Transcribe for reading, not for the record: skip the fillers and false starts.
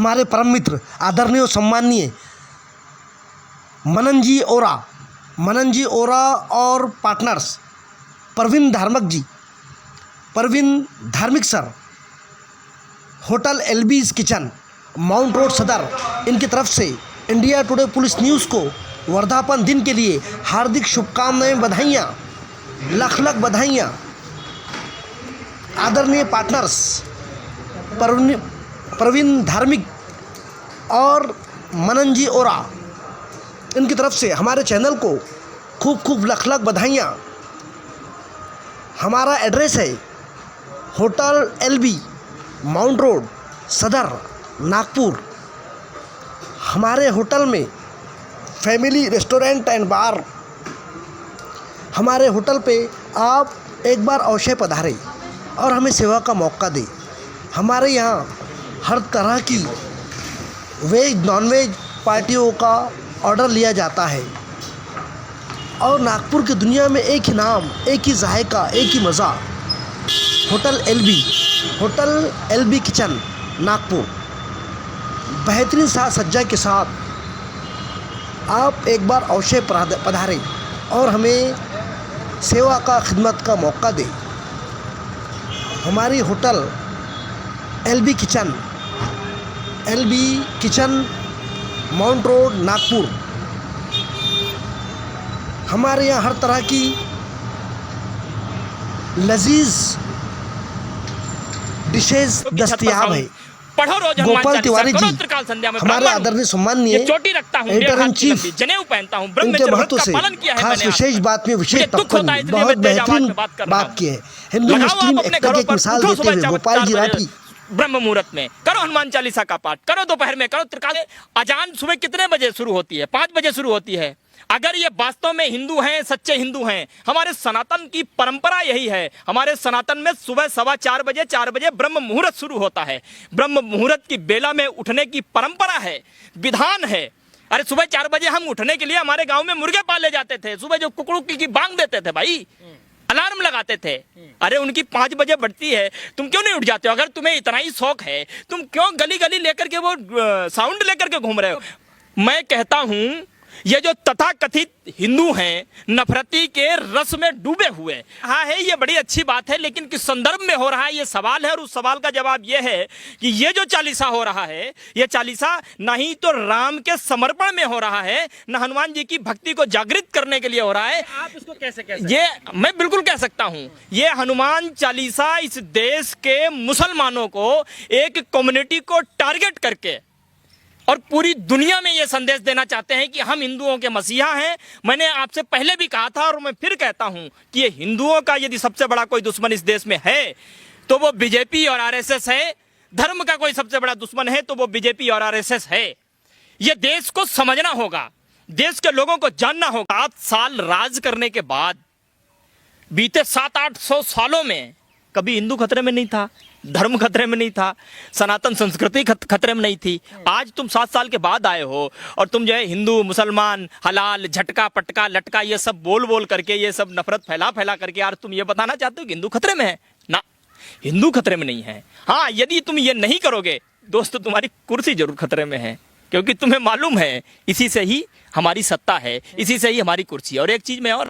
हमारे परम मित्र आदरणीय और सम्माननीय मनन जी ओरा और partners Parveen Dharmik sir, hotel LB's kitchen, mount road Sadar, इनकी तरफ से इंडिया टुडे पुलिस न्यूज़ को वर्धापन दिन के लिए हार्दिक शुभकामनाएं, बधाइयाँ, लाख लाख बधाइयाँ। आदरणीय पार्टनर्स परवीन धार्मिक और मनन जी ओरा, इनकी तरफ से हमारे चैनल को खूब खूब लाख लाख बधाइयाँ। हमारा एड्रेस है होटल एलबी, माउंट रोड, सदर, नागपुर। हमारे होटल में फैमिली रेस्टोरेंट एंड बार। हमारे होटल पे आप एक बार अवश्य पधारें और हमें सेवा का मौका दें। हमारे यहाँ हर तरह की वेज नॉनवेज पार्टियों का ऑर्डर लिया जाता है और नागपुर की दुनिया में एक ही नाम, एक ही जायका, एक ही मज़ा, होटल एलबी किचन, नागपुर। बेहतरीन साज सज्जा के साथ आप एक बार अवश्य पधारें और हमें सेवा का खिदमत का मौका दें। हमारी hotel LB kitchen, mount road, Nagpur. हमारे यहाँ हर तरह की लजीज डिशेज दस्तयाब है। पढ़ो रोज गोपाल तिवारी जी, हमारे आदरणीय सम्माननीय चोटी रखता हूं, एडिटर इन चीफ, जनेऊ पहनता हूं, इनके महत्व से खास विशेष बात में विशेष तत्व बहुत बेहतरीन बात की है। हिंदू मुस्लिम एकता की एक मिसाल देते हुए गोपाल जी राठी ब्रह्म मुहूर्त में करो हनुमान चालीसा का पाठ, करो दोपहर में, करो त्रिकाल। अजान सुबह कितने बजे शुरू होती है? 5 बजे शुरू होती है। अगर ये वास्तव में हिंदू हैं, सच्चे हिंदू हैं, हमारे सनातन की परंपरा यही है। हमारे सनातन में सुबह 4:15 बजे ब्रह्म मुहूर्त शुरू होता है। ब्रह्म मुहूर्त की बेला में उठने की परंपरा है, विधान है। अरे सुबह 4 बजे हम उठने के लिए हमारे गांव में मुर्गे पाले जाते थे। सुबह जो कुकड़ू की बांग देते थे भाई, अलार्म लगाते थे। अरे उनकी 5 बजे बढ़ती है, तुम क्यों नहीं उठ जाते हो? अगर तुम्हें इतना ही शौक है, तुम क्यों गली गली लेकर के वो साउंड लेकर के घूम रहे हो? मैं कहता हूं ये जो तथाकथित हिंदू हैं, नफरती के रस में डूबे हुए। हाँ है, ये बड़ी अच्छी बात है, लेकिन किस संदर्भ में हो रहा है ये सवाल है। और उस सवाल का जवाब ये है कि ये जो चालीसा हो रहा है, ये चालीसा ना ही तो राम के समर्पण में हो रहा है, न हनुमान जी की भक्ति को जागृत करने के लिए हो रहा है। आप इसको कैसे कह सकते हैं? ये मैं बिल्कुल कह सकता हूं, ये हनुमान चालीसा इस देश के मुसलमानों को, एक कम्युनिटी को टारगेट करके और पूरी दुनिया में ये संदेश देना चाहते हैं कि हम हिंदुओं के मसीहा हैं। मैंने आपसे पहले भी कहा था और मैं फिर कहता हूं कि ये हिंदुओं का यदि सबसे बड़ा कोई दुश्मन इस देश में है तो वो बीजेपी और आरएसएस है। धर्म का कोई सबसे बड़ा दुश्मन है तो वो बीजेपी और आरएसएस है। ये देश को समझना होगा, देश के लोगों को जानना होगा। 7 साल राज करने के बाद, बीते 700-800 सालों में कभी हिंदू खतरे में नहीं था, धर्म खतरे में नहीं था, सनातन संस्कृति खतरे में नहीं थी। आज तुम 7 साल के बाद आए हो और तुम जो है हिंदू मुसलमान, हलाल, झटका पटका लटका ये सब बोल करके, ये सब नफरत फैला करके यार तुम ये बताना चाहते हो कि हिंदू खतरे में है ना? हिंदू खतरे में नहीं है। हाँ, यदि तुम ये नहीं करोगे दोस्तों, तुम्हारी कुर्सी जरूर खतरे में है, क्योंकि तुम्हें मालूम है इसी से ही हमारी सत्ता है, इसी से ही हमारी कुर्सी। और एक चीज मैं और